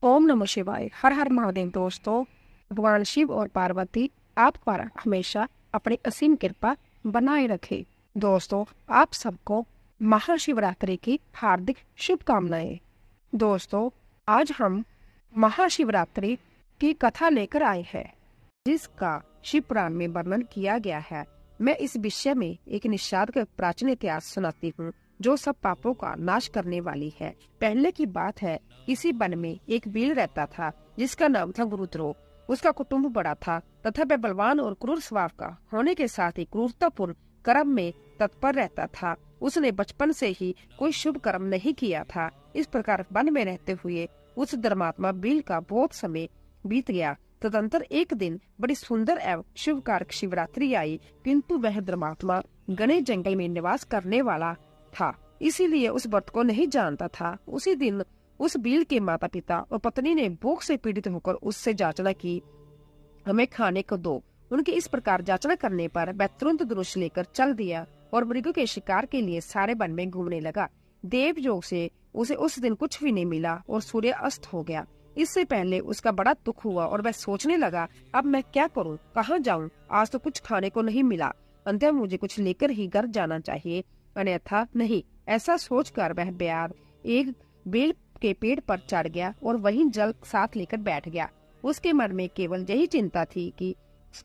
ओम नमः शिवाय। हर हर महादेव। दोस्तों, भगवान शिव और पार्वती आप पर हमेशा अपनी असीम कृपा बनाए रखे। दोस्तों, आप सबको महाशिवरात्रि की हार्दिक शुभकामनाएं। दोस्तों, आज हम महाशिवरात्रि की कथा लेकर आए हैं, जिसका शिव पुराण में वर्णन किया गया है। मैं इस विषय में एक निषाद का प्राचीन इतिहास सुनाती हूँ, जो सब पापों का नाश करने वाली है। पहले की बात है, किसी वन में एक बील रहता था, जिसका नाम था गुरुद्रोह। उसका कुटुंब बड़ा था तथा वह बलवान और क्रूर स्वभाव का होने के साथ ही क्रूरतापूर्ण कर्म में तत्पर रहता था। उसने बचपन से ही कोई शुभ कर्म नहीं किया था। इस प्रकार वन में रहते हुए उस धर्मात्मा बील का बहुत समय बीत गया। तदंतर एक दिन बड़ी सुंदर एवं शुभकारक शिवरात्रि आई, किंतु वह धर्मात्मा घने जंगल में निवास करने वाला था, इसीलिए उस व्रत को नहीं जानता था। उसी दिन उस बील के माता पिता और पत्नी ने भूख से पीड़ित होकर उससे याचना की, हमें खाने को दो। उनके इस प्रकार याचना करने पर वह तुरंत धनुष लेकर चल दिया और मृगों के शिकार के लिए सारे वन में घूमने लगा। देवयोग से उसे उस दिन कुछ भी नहीं मिला और सूर्य अस्त हो गया। इससे पहले उसका बड़ा दुख हुआ और वह सोचने लगा, अब मैं क्या करूं, कहाँ जाऊं? आज तो कुछ खाने को नहीं मिला। अंततः मुझे कुछ लेकर ही घर जाना चाहिए, अन्यथा नहीं। ऐसा सोचकर वह ब्याद एक बेल के पेड़ पर चढ़ गया और वहीं जल साथ लेकर बैठ गया। उसके मन में केवल यही चिंता थी कि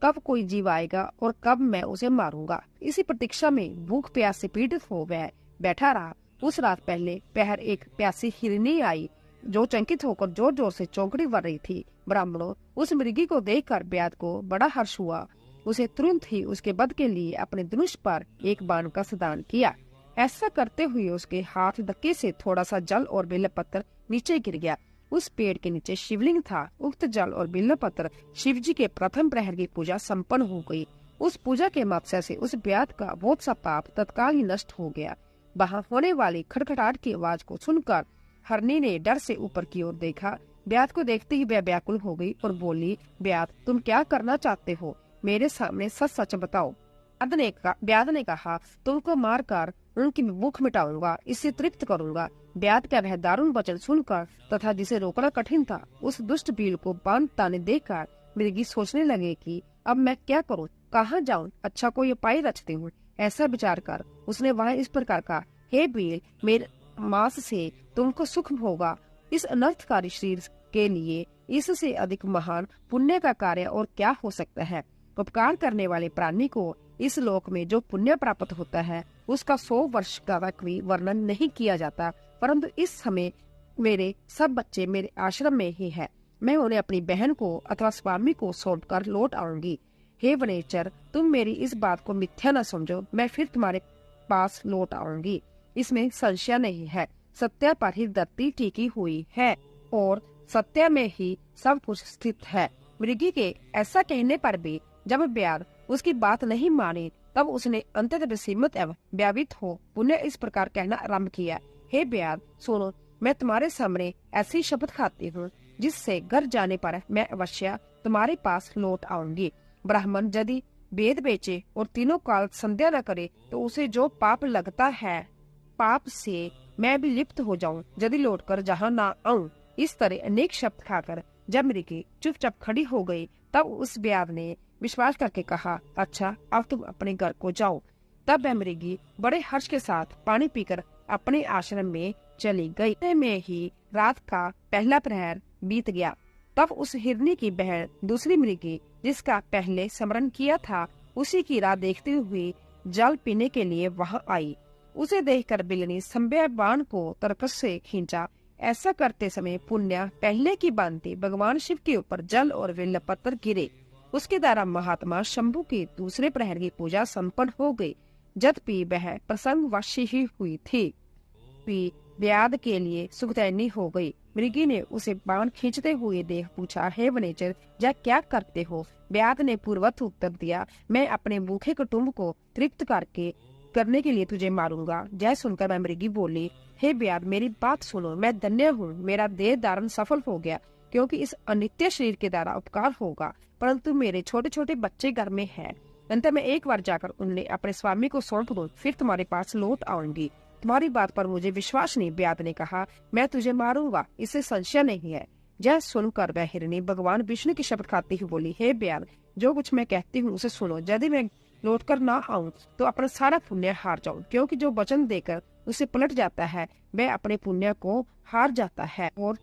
कब कोई जीव आएगा और कब मैं उसे मारूंगा। इसी प्रतीक्षा में भूख प्यास से पीड़ित हो वह बैठा रहा। उस रात पहले पहर एक प्यासी हिरनी आई, जो चंकित होकर जोर जोर से चौंकड़ी भर रही थी। ब्राह्मणों, उस मृगी को देखकर ब्याद को बड़ा हर्ष हुआ। उसे तुरंत ही उसके वध के लिए अपने धनुष पर एक बाण का प्रदान किया। ऐसा करते हुए उसके हाथ धक्के से थोड़ा सा जल और बेलपत्र नीचे गिर गया। उस पेड़ के नीचे शिवलिंग था। उक्त जल और बेलपत्र शिव जी के प्रथम प्रहर की पूजा संपन्न हो गई। उस पूजा के मत्स्य से उस ब्याद का बहुत सा पाप तत्काल ही नष्ट हो गया। वहां होने वाली खड़खड़ाहट की आवाज को सुनकर हरनी ने डर से ऊपर की ओर देखा। ब्याद को देखते ही वह व्याकुल हो गई और बोली, ब्याद, तुम क्या करना चाहते हो? मेरे सामने सच सच बताओ। ब्याद ने कहा, तुमको मारकर उनकी भूख मिटाऊंगा, इससे तृप्त करूंगा। ब्याद का वह दारुण वचन सुनकर तथा जिसे रोकना कठिन था, उस दुष्ट बील को बांध ताने देखकर मृगी सोचने लगे कि अब मैं क्या करूं, कहाँ जाऊं? अच्छा, कोई उपाय रचती हूँ। ऐसा विचार कर उसने वहाँ इस प्रकार कहा, हे बील, मेरे मांस से तुमको सुख होगा। इस अनर्थकारी शरीर के लिए इससे अधिक महान पुण्य का कार्य और क्या हो सकता है? उपकार करने वाले प्राणी को इस लोक में जो पुण्य प्राप्त होता है, उसका 100 वर्ष का भी वर्णन नहीं किया जाता। परंतु इस समय मेरे सब बच्चे मेरे आश्रम में ही है। मैं उन्हें अपनी बहन को अथवा स्वामी को सौंपकर लौट आऊंगी। हे वनेचर, तुम मेरी इस बात को मिथ्या न समझो। मैं फिर तुम्हारे पास लौट आऊंगी, इसमें संशय नहीं है। सत्य पर ही धरती टिकी हुई है और सत्य में ही सब कुछ स्थित है। मृगी के ऐसा कहने पर भी जब ब्याद उसकी बात नहीं मानी, तब उसने अंततः विस्मित एवं व्यावित हो पुनः इस प्रकार कहना आरंभ किया, हे ब्याद, सुनो, मैं तुम्हारे सामने ऐसी शपथ खाती हूँ, जिससे घर जाने पर मैं अवश्य तुम्हारे पास लौट आऊंगी। ब्राह्मण यदि वेद बेचे और तीनों काल संध्या न करे, तो उसे जो पाप लगता है, पाप से मैं भी लिप्त हो जाऊं, यदि लौटकर जहाँ ना आऊं। इस तरह अनेक शब्द खाकर जब मृगी चुपचाप खड़ी हो गई, तब उस ब्याद ने विश्वास करके कहा, अच्छा, अब तुम अपने घर को जाओ। तब वह मृगी बड़े हर्ष के साथ पानी पीकर अपने आश्रम में चली गई। इतने में ही रात का पहला प्रहर बीत गया। तब उस हिरनी की बहन दूसरी मृगी, जिसका पहले स्मरण किया था, उसी की राह देखते हुए जल पीने के लिए वहां आई। उसे देखकर बिल्ली संभ्य बाण को तरकस से खींचा। ऐसा करते समय पुण्य पहले की भांति भगवान शिव के ऊपर जल और बेलपत्र गिरे। उसके द्वारा महात्मा शंभु की दूसरे प्रहर की पूजा संपन्न हो गई। यद्यपि वह प्रसंगवश ही हुई थी, ब्याद के लिए सुखदैनी हो गई। मृगी ने उसे बाण खींचते हुए देख पूछा, हे वनेचर, यह क्या करते हो? ब्याद ने पूर्ववत उत्तर दिया, मैं अपने भूखे कुटुंब को तृप्त करने के लिए तुझे मारूंगा। जय सुनकर मैं मृगी बोली, हे ब्याद, मेरी बात सुनो, मैं धन्य हूँ। मेरा देह धारण सफल हो गया, क्योंकि इस अनित्य शरीर के द्वारा उपकार होगा। परंतु मेरे छोटे छोटे बच्चे घर में हैं। अंत में एक बार जाकर उन्हें अपने स्वामी को सौंप दो, फिर तुम्हारे पास लौट आऊंगी। तुम्हारी बात पर मुझे विश्वास नहीं, ब्याद ने कहा, मैं तुझे मारूंगा, इससे संशय नहीं है। यह सुनकर वह हिरनी भगवान विष्णु की शपथ खाती हुई बोली, हे ब्याद, जो कुछ मैं कहती हूँ उसे सुनो। यदि मैं लौट कर ना आऊं तो अपना सारा पुण्य हार जाऊं, क्योंकि जो वचन देकर उसे पलट जाता है वह अपने पुण्य को हार जाता है, और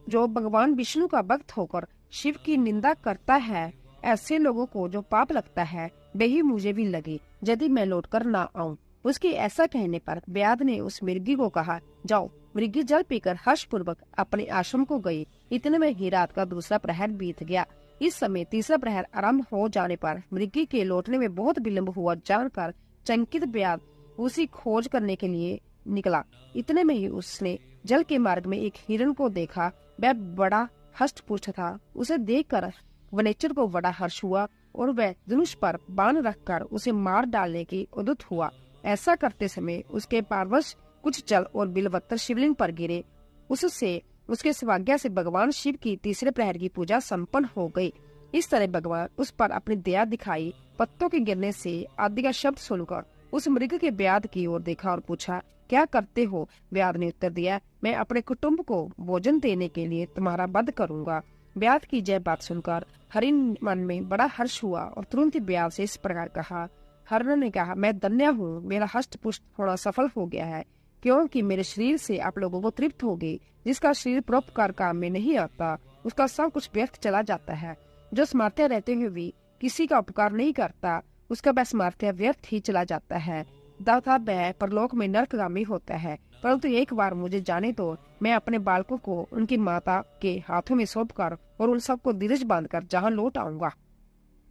जो भगवान विष्णु का भक्त होकर शिव की निंदा करता है, ऐसे लोगों को जो पाप लगता है वही मुझे भी लगे यदि मैं लौट कर ना आऊं। उसके ऐसा कहने पर व्याध ने उस मृगी को कहा, जाओ। मृगी जल पीकर हर्षपूर्वक अपने आश्रम को गई। इतने में ही रात का दूसरा प्रहर बीत गया। इस समय तीसरा प्रहर आरंभ हो जाने पर मृगी के लौटने में बहुत विलम्ब हुआ जानकर चंकित व्याध उसी खोज करने के लिए निकला। इतने में ही उसने जल के मार्ग में एक हिरण को देखा। वह बड़ा हष्ट पुष्ट था। उसे देखकर वनेचर को बड़ा हर्ष हुआ और वह धनुष पर बाण रखकर उसे मार डालने की उद्युक्त हुआ। ऐसा करते समय उसके पार्वश कुछ जल और बिलवत्तर शिवलिंग पर गिरे। उससे उसके स्वाज्ञा से भगवान शिव की तीसरे प्रहर की पूजा संपन्न हो गई। इस तरह भगवान उस पर अपनी दया दिखाई। पत्तों के गिरने से आदि का शब्द सुनकर उस मृग के व्याध की ओर देखा और पूछा, क्या करते हो? व्याध ने उत्तर दिया, मैं अपने कुटुंब को भोजन देने के लिए तुम्हारा वध करूंगा। व्याध की यह बात सुनकर हरिण मन में बड़ा हर्ष हुआ और तुरंत ही व्याध से इस प्रकार कहा। हरिण ने कहा, मैं धन्य हूँ, मेरा हष्ट पुष्ट होना सफल हो गया है, क्योंकि मेरे शरीर से आप लोगों को तृप्त हो गई। जिसका शरीर परोपकार काम में नहीं आता उसका सब कुछ व्यर्थ चला जाता है। जो सामर्थ्य रहते हुए भी किसी का उपकार नहीं करता उसका वह सामर्थ्य व्यर्थ ही चला जाता है तथा वह परलोक में नरकगामी होता है। परंतु एक बार मुझे जाने तो मैं अपने बालकों को उनकी माता के हाथों में सौंप कर और उन सबको धीरज बांधकर जहाँ लौट आऊंगा।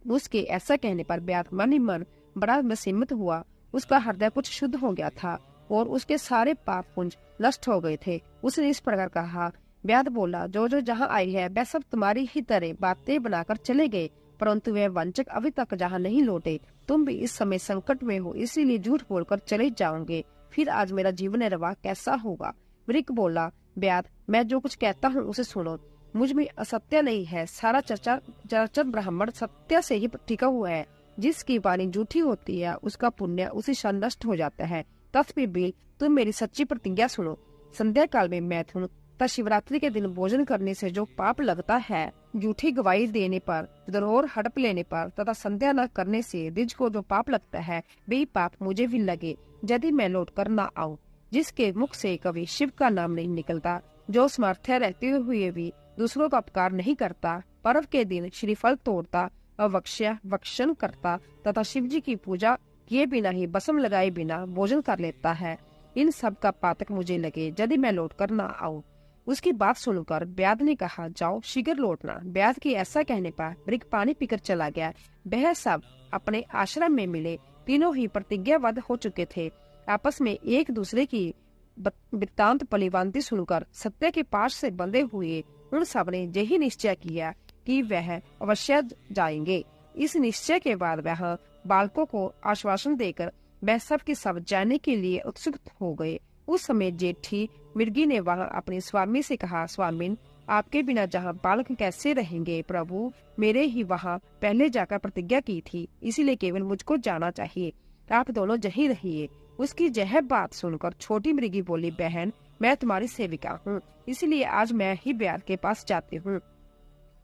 उसके ऐसा कहने पर व्याध मन ही मन बड़ा विस्मित हुआ। उसका हृदय कुछ शुद्ध हो गया था और उसके सारे पाप पुंज नष्ट हो गए थे। उसने इस प्रकार कहा। व्याध बोला, जो जो जहाँ आई है वह सब तुम्हारी ही तरह बातें बनाकर चले गए, परंतु वे वंचक अभी तक जहाँ नहीं लौटे। तुम भी इस समय संकट में हो, इसीलिए झूठ बोलकर चले जाओगे। फिर आज मेरा जीवन निर्वाह कैसा होगा? मृग बोला, व्याध, मैं जो कुछ कहता हूँ उसे सुनो। मुझ में असत्य नहीं है। सारा चराचर ब्राह्मण सत्य से ही टिका हुआ है। जिसकी वाणी झूठी होती है उसका पुण्य उसी क्षण नष्ट हो जाता है। तथापि भी तुम मेरी सच्ची प्रतिज्ञा सुनो। संध्या काल में मैथुन तथा शिवरात्रि के दिन भोजन करने से जो पाप लगता है, झूठी गवाही देने पर, द्रोह हड़प लेने पर तथा संध्या न करने से द्विज को जो पाप लगता है वही पाप मुझे भी लगे यदि मैं लौट कर न आऊं। जिसके मुख से कभी शिव का नाम नहीं निकलता, जो सामर्थ्य रहते हुए भी दूसरों का उपकार नहीं करता, पर्व के दिन श्रीफल तोड़ता, वक्षण करता तथा शिव जी की पूजा किए बिना ही बसम लगाए बिना भोजन कर लेता है, इन सब का पातक मुझे लगे यदि मैं लौट कर न आऊं। उसकी बात सुनकर व्याध ने कहा, जाओ शीघ्र लौटना। व्याध के ऐसा कहने पर मृग पानी पीकर चला गया। वह सब अपने आश्रम में मिले। तीनों ही प्रतिज्ञाबद्ध हो चुके थे। आपस में एक दूसरे की वृत्तांत पलिवांती सुनकर सत्य के पास से बंधे हुए उन सब ने यही निश्चय किया कि वह अवश्य जाएंगे। इस निश्चय के बाद वह बालकों को आश्वासन देकर वह सब के सब जाने के लिए उत्सुक हो गए। उस समय जेठी मृगी ने वहां अपने स्वामी से कहा, स्वामिन, आपके बिना जहाँ बालक कैसे रहेंगे? प्रभु, मेरे ही वहाँ पहले जाकर प्रतिज्ञा की थी, इसीलिए केवल मुझको जाना चाहिए। आप दोनों यहीं रहिए। उसकी यह बात सुनकर छोटी मृगी बोली, बहन, मैं तुम्हारी सेविका हूँ, इसलिए आज मैं ही व्याध के पास जाती हूँ,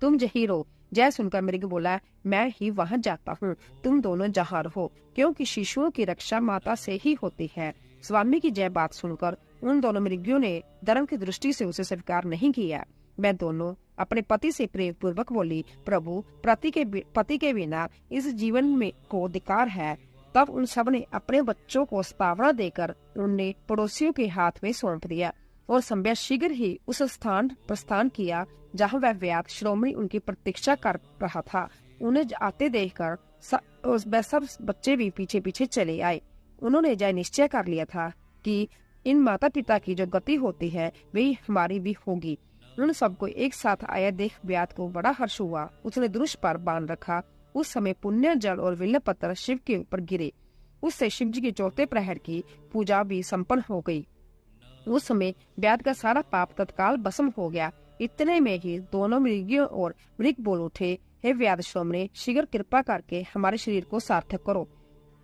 तुम यहीं रहो। जय सुनकर मृग बोला, मैं ही वहाँ जाता हूँ, तुम दोनों जहाँ रहो, क्योंकि शिशुओं की रक्षा माता से ही होती है। स्वामी की जय बात सुनकर उन दोनों मृगियों ने धर्म की दृष्टि से उसे स्वीकार नहीं किया। मैं दोनों अपने पति से प्रेम पूर्वक बोली, प्रभु, पति के बिना इस जीवन में को धिक्कार है। तब उन सब ने अपने बच्चों को स्तावना देकर उन्हें पड़ोसियों के हाथ में सौंप दिया और संध्या शीघ्र ही उस स्थान प्रस्थान किया जहाँ वह व्याध श्रोमणी उनकी प्रतीक्षा कर रहा था। उन्हें आते देखकर वह सब बच्चे भी पीछे पीछे चले आए। उन्होंने यह निश्चय कर लिया था कि इन माता पिता की जो गति होती है वही हमारी भी होगी। उन सबको एक साथ आया देख व्याध को बड़ा हर्ष हुआ। उसने धनुष पर बाण रखा। उस समय पुण्य जल और विल्ल पत्र शिव के ऊपर गिरे। उससे शिव जी के चौथे प्रहर की पूजा भी संपन्न हो गई। उस समय व्याध का सारा पाप तत्काल भस्म हो गया। इतने में ही दोनों मृगियों और मृग बोल उठे, हे व्याध श्रोमणी, शीघ्र कृपा करके हमारे शरीर को सार्थक करो।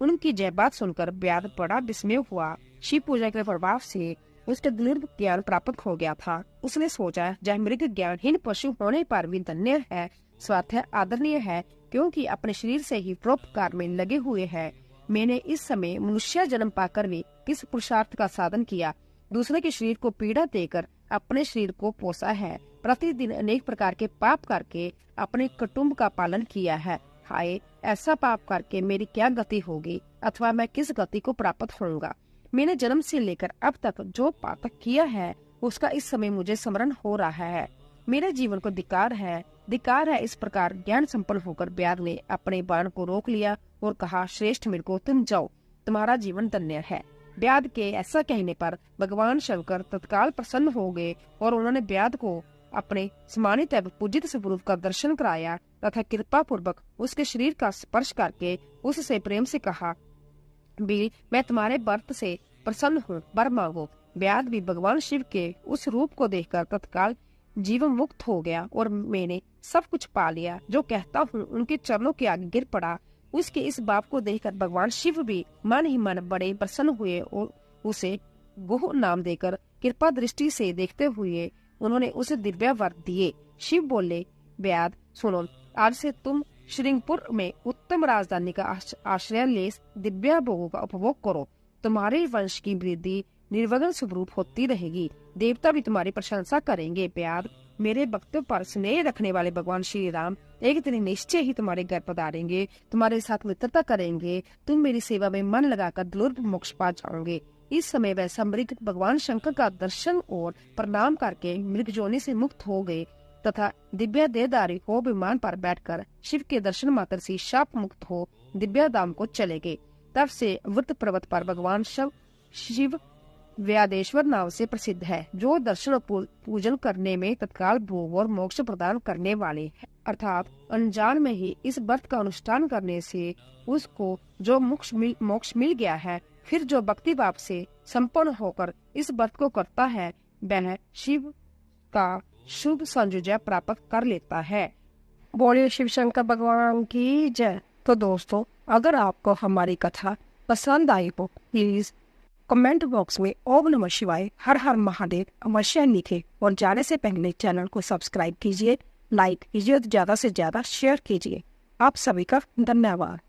उनकी जय बात सुनकर व्याध बड़ा विस्मय हुआ। शिव पूजा के प्रभाव से उसके दुर्लभ ज्ञान प्राप्त हो गया था। उसने सोचा, यह मृग ज्ञानहीन पशु होने पर भी धन्य है, स्वार्थ आदरणीय है, क्योंकि अपने शरीर से ही परोपकार में लगे हुए है। मैंने इस समय मनुष्य जन्म पाकर भी किस पुरुषार्थ का साधन किया? दूसरे के शरीर को पीड़ा देकर अपने शरीर को पोसा है। प्रतिदिन अनेक प्रकार के पाप करके अपने कुटुंब का पालन किया है। हाय, ऐसा पाप करके मेरी क्या गति होगी, अथवा मैं किस गति को प्राप्त होऊंगा? मैंने जन्म से लेकर अब तक जो पातक किया है उसका इस समय मुझे स्मरण हो रहा है। मेरे जीवन को धिक्कार है। इस प्रकार ज्ञान संपन्न होकर व्याध ने अपने बाण को रोक लिया और कहा, श्रेष्ठ मृगो, तुम जाओ, तुम्हारा जीवन धन्य है। व्याध के ऐसा कहने पर भगवान शंकर तत्काल प्रसन्न हो गए और उन्होंने व्याध को अपने सम्मानित एवं पूजित स्वरूप का दर्शन कराया तथा कृपा पूर्वक उसके शरीर का स्पर्श करके उससे प्रेम से कहा, भी मैं तुम्हारे व्रत से प्रसन्न हूँ, वर मांगो। व्याध भी भगवान शिव के उस रूप को देखकर तत्काल जीवन मुक्त हो गया और मैंने सब कुछ पा लिया जो कहता हूँ उनके चरणों के आगे गिर पड़ा। उसके इस बाप को देखकर भगवान शिव भी मन ही मन बड़े प्रसन्न हुए और उसे गुह नाम देकर कृपा दृष्टि से देखते हुए उन्होंने उसे दिव्य वर दिए। शिव बोले, व्याध सुनो, आज से तुम श्रृंगपुर में उत्तम राजधानी का आश्रय ले दिव्य भोगों का उपभोग करो। तुम्हारे वंश की वृद्धि निर्विघ्न स्वरूप होती रहेगी। देवता भी तुम्हारी प्रशंसा करेंगे। व्याध, मेरे वक्तव्य पर स्नेह रखने वाले भगवान श्री राम एक दिन निश्चय ही तुम्हारे घर पधारेंगे, तुम्हारे साथ मित्रता करेंगे। तुम मेरी सेवा में मन लगाकर दुर्लभ मोक्ष पा जाओगे। इस समय वैसा मृग भगवान शंकर का दर्शन और प्रणाम करके मृग जोनि से मुक्त हो गए तथा दिव्य देहधारी हो विमान पर बैठकर शिव के दर्शन मात्र से शाप मुक्त हो दिव्य धाम को चले गए। तब से वृत्त पर्वत पर भगवान शिव व्यादेश्वर नाम से प्रसिद्ध है, जो दर्शन और पूजन करने में तत्काल भोग और मोक्ष प्रदान करने वाले हैं। अर्थात अनजान में ही इस व्रत का अनुष्ठान करने से उसको जो मोक्ष मिल गया है, फिर जो भक्ति भाव से संपन्न होकर इस व्रत को करता है वह शिव का शुभ संयोजन प्राप्त कर लेता है। बोलिए शिव शंकर भगवान की जय। तो दोस्तों, अगर आपको हमारी कथा पसंद आई हो प्लीज कमेंट बॉक्स में ओम नमः शिवाय, हर हर महादेव अवश्य लिखे और जाने से पहले चैनल को सब्सक्राइब कीजिए, लाइक कीजिए और ज्यादा से ज्यादा शेयर कीजिए। आप सभी का धन्यवाद।